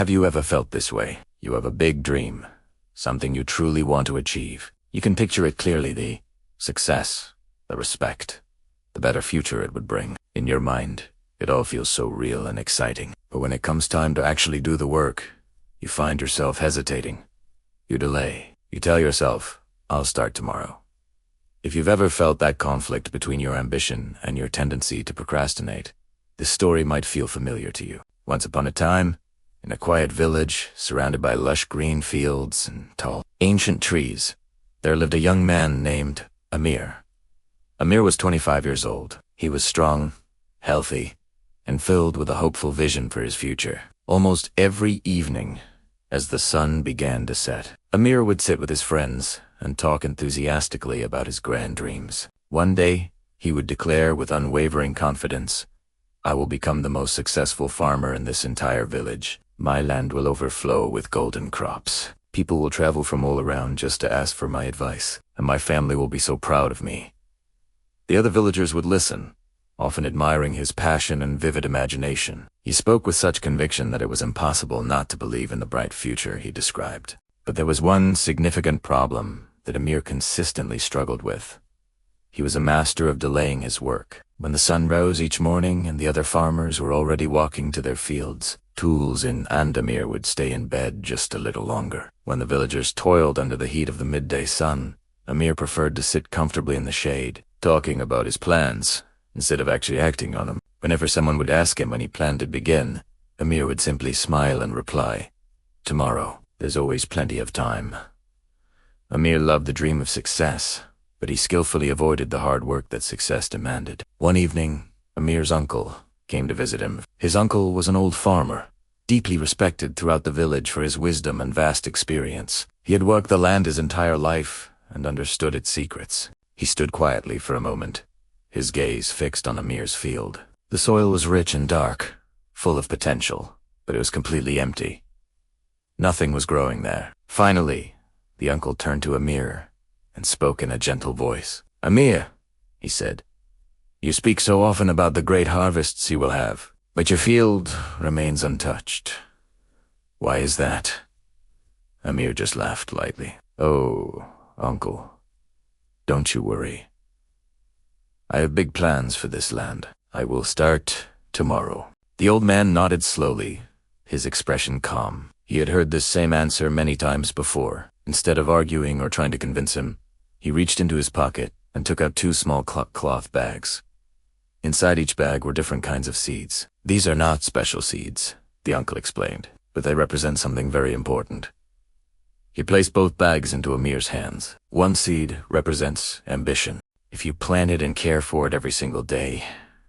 Have you ever felt this way? You have a big dream, something you truly want to achieve. You can picture it clearly, the success, the respect, the better future it would bring. In your mind, it all feels so real and exciting. But when it comes time to actually do the work, you find yourself hesitating. You delay. You tell yourself, I'll start tomorrow. If you've ever felt that conflict between your ambition and your tendency to procrastinate, this story might feel familiar to you. Once upon a time, in a quiet village surrounded by lush green fields and tall, ancient trees, there lived a young man named Amir. Amir was 25 years old. He was strong, healthy, and filled with a hopeful vision for his future. Almost every evening, as the sun began to set, Amir would sit with his friends and talk enthusiastically about his grand dreams. One day, he would declare with unwavering confidence, I will become the most successful farmer in this entire village. My land will overflow with golden crops. People will travel from all around just to ask for my advice, and my family will be so proud of me. The other villagers would listen, often admiring his passion and vivid imagination. He spoke with such conviction that it was impossible not to believe in the bright future he described. But there was one significant problem that Amir consistently struggled with. He was a master of delaying his work. When the sun rose each morning and the other farmers were already walking to their fields, tools in and Amir would stay in bed just a little longer. When the villagers toiled under the heat of the midday sun, Amir preferred to sit comfortably in the shade, talking about his plans, instead of actually acting on them. Whenever someone would ask him when he planned to begin, Amir would simply smile and reply, tomorrow, there's always plenty of time. Amir loved the dream of success, but he skillfully avoided the hard work that success demanded. One evening, Amir's uncle came to visit him. His uncle was an old farmer, deeply respected throughout the village for his wisdom and vast experience. He had worked the land his entire life and understood its secrets. He stood quietly for a moment, his gaze fixed on Amir's field. The soil was rich and dark, full of potential, but it was completely empty. Nothing was growing there. Finally, the uncle turned to Amir and spoke in a gentle voice. Amir, he said, you speak so often about the great harvests you will have, but your field remains untouched. Why is that? Amir just laughed lightly. Oh, uncle, don't you worry. I have big plans for this land. I will start tomorrow. The old man nodded slowly, his expression calm. He had heard this same answer many times before. Instead of arguing or trying to convince him, he reached into his pocket and took out two small cloth bags. Inside each bag were different kinds of seeds. These are not special seeds, the uncle explained, but they represent something very important. He placed both bags into Amir's hands. One seed represents ambition. If you plant it and care for it every single day,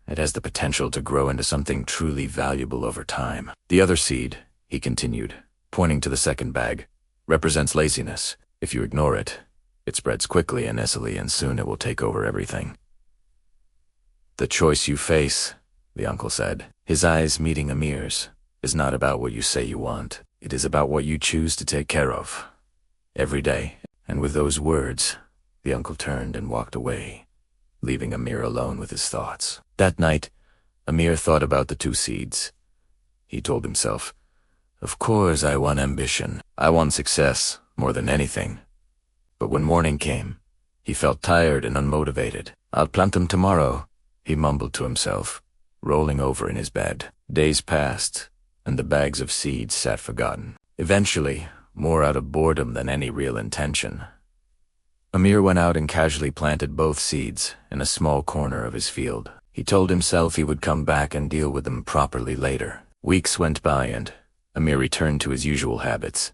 it has the potential to grow into something truly valuable over time. The other seed, he continued, pointing to the second bag, represents laziness. If you ignore it, it spreads quickly and easily, and soon it will take over everything. The choice you face, the uncle said, his eyes meeting Amir's, is not about what you say you want. It is about what you choose to take care of every day. And with those words, the uncle turned and walked away, leaving Amir alone with his thoughts. That night, Amir thought about the two seeds. He told himself, of course I want ambition. I want success more than anything. But when morning came, he felt tired and unmotivated. I'll plant them tomorrow, he mumbled to himself, rolling over in his bed. Days passed, and the bags of seeds sat forgotten. Eventually, more out of boredom than any real intention, Amir went out and casually planted both seeds in a small corner of his field. He told himself he would come back and deal with them properly later. Weeks went by and Amir returned to his usual habits,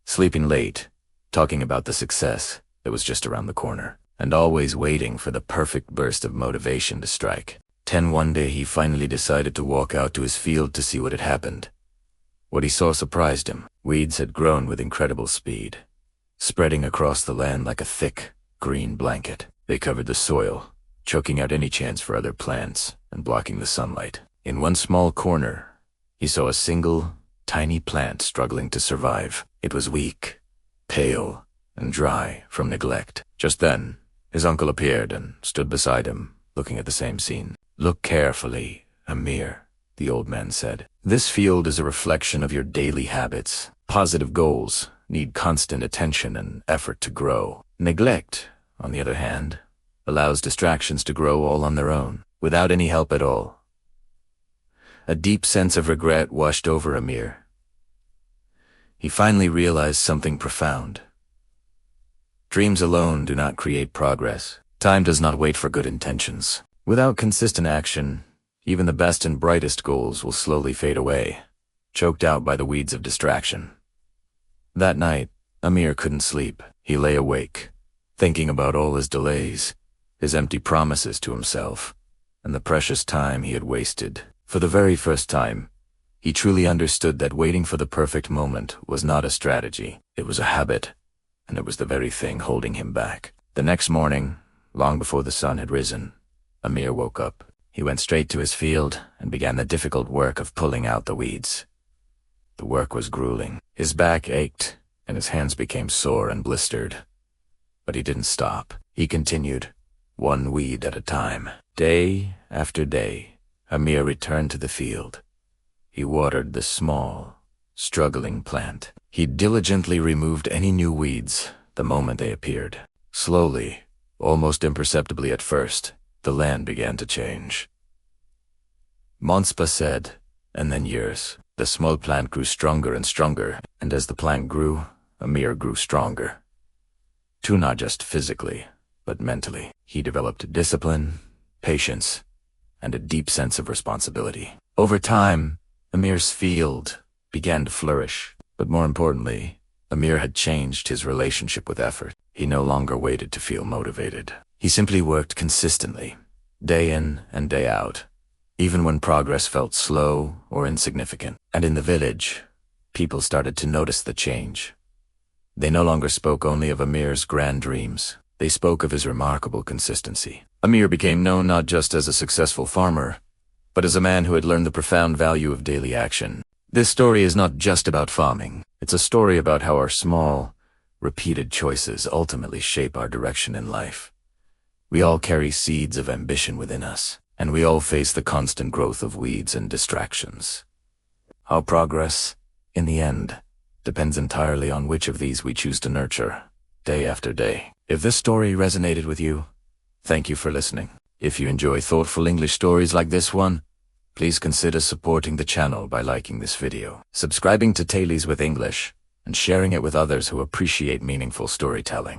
sleeping late, talking about the success that was just around the corner, and always waiting for the perfect burst of motivation to strike. One day he finally decided to walk out to his field to see what had happened. What he saw surprised him. Weeds had grown with incredible speed, spreading across the land like a thick, green blanket. They covered the soil, choking out any chance for other plants and blocking the sunlight. In one small corner, he saw a single, tiny plant struggling to survive. It was weak, pale, and dry from neglect. Just then, his uncle appeared and stood beside him, looking at the same scene. Look carefully, Amir, the old man said. This field is a reflection of your daily habits. Positive goals need constant attention and effort to grow. Neglect, on the other hand, allows distractions to grow all on their own, without any help at all. A deep sense of regret washed over Amir. He finally realized something profound. Dreams alone do not create progress. Time does not wait for good intentions. Without consistent action, even the best and brightest goals will slowly fade away, choked out by the weeds of distraction. That night, Amir couldn't sleep. He lay awake, thinking about all his delays, his empty promises to himself, and the precious time he had wasted. For the very first time, he truly understood that waiting for the perfect moment was not a strategy. It was a habit, and it was the very thing holding him back. The next morning, long before the sun had risen, Amir woke up. He went straight to his field and began the difficult work of pulling out the weeds. The work was grueling. His back ached, and his hands became sore and blistered. But he didn't stop. He continued, one weed at a time. Day after day, Amir returned to the field. He watered the small, struggling plant. He diligently removed any new weeds the moment they appeared. Slowly, almost imperceptibly at first, the land began to change. Months passed, and then years. The small plant grew stronger and stronger, and as the plant grew, Amir grew stronger. Too, not just physically, but mentally. He developed discipline, patience, and a deep sense of responsibility. Over time, Amir's field began to flourish, but more importantly, Amir had changed his relationship with effort. He no longer waited to feel motivated. He simply worked consistently, day in and day out, even when progress felt slow or insignificant. And in the village, people started to notice the change. They no longer spoke only of Amir's grand dreams. They spoke of his remarkable consistency. Amir became known not just as a successful farmer, but as a man who had learned the profound value of daily action. This story is not just about farming. It's a story about how our small, repeated choices ultimately shape our direction in life. We all carry seeds of ambition within us, and we all face the constant growth of weeds and distractions. Our progress, in the end, depends entirely on which of these we choose to nurture, day after day. If this story resonated with you, thank you for listening. If you enjoy thoughtful English stories like this one, please consider supporting the channel by liking this video, subscribing to Tales with English, and sharing it with others who appreciate meaningful storytelling.